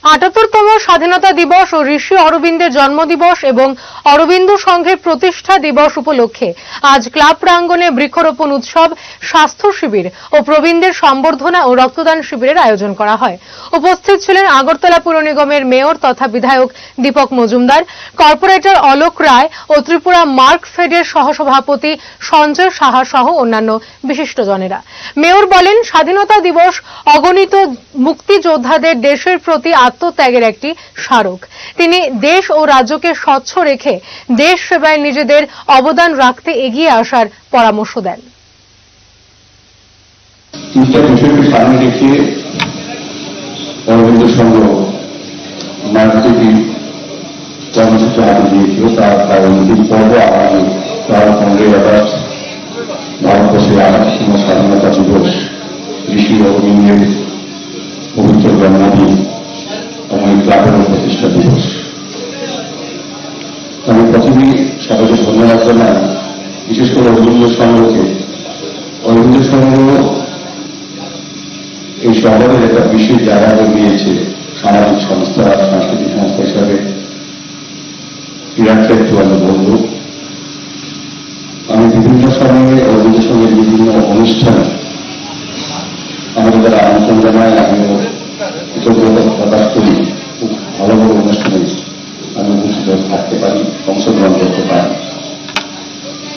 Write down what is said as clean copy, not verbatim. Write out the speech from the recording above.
৭৮তম স্বাধীনতা দিবস ও ঋষি অরবিন্দের জন্মদিবস এবং অরবিন্দ সংঘের প্রতিষ্ঠা দিবস উপলক্ষে আজ ক্লাব প্রাঙ্গণে বৃক্ষরোপণ উৎসব, স্বাস্থ্য শিবির ও প্রবীণদের সম্বর্ধনা ও রক্তদান শিবিরের আয়োজন করা হয়। উপস্থিত ছিলেন আগরতলা পুর নিগমের মেয়র তথা বিধায়ক দীপক মজুমদার, কর্পোরেটর অলোক রায় ও ত্রিপুরা মার্ক ফেডের সহসভাপতি সঞ্জয় সাহা সহ অন্যান্য বিশিষ্টজনেরা। মেয়র বলেন, স্বাধীনতা দিবস অগণিত মুক্তিযোদ্ধাদের দেশের প্রতি আত্মত্যাগের একটি স্মারক। তিনি দেশ ও রাজ্যকে স্বচ্ছ রেখে দেশ সেবায় নিজেদের অবদান রাখতে এগিয়ে আসার পরামর্শ দেন। অরবিন্দ সংঘ মার্কেটিং কর্মসূচি হাতে দিয়েছিল, তার অন্তিম পর্ব আগামী 15 আগস্ট ভারতবর্ষের ৮৮তম স্বাধীনতা দিবস, ঋষি অরবিন্দের পবিত্র জন্মদিন এবং এই ক্লাবের প্রতিষ্ঠা দিবস। আমি প্রথমেই সবাইকে ধন্যবাদ জানাই, বিশেষ করে অরবিন্দ সংঘকে। অরবিন্দ সংঘ এই শহরের একটা বিশেষ জায়গা নিয়েছে, সামাজিক সংস্থা, সাংস্কৃতিক সংস্থা হিসাবে ক্রীড়াক্ষেত্র আমি বলব। আমি বিভিন্ন সময়ে অরবিন্দ সংঘের বিভিন্ন অনুষ্ঠানে আমাদের যারা আমন্ত্রণ জানায়, আমিও কৃতজ্ঞতা প্রকাশ করি। খুব ভালো ভালো অনুষ্ঠানে আমি উপস্থিত থাকতে পারি, অংশগ্রহণ করতে পারি।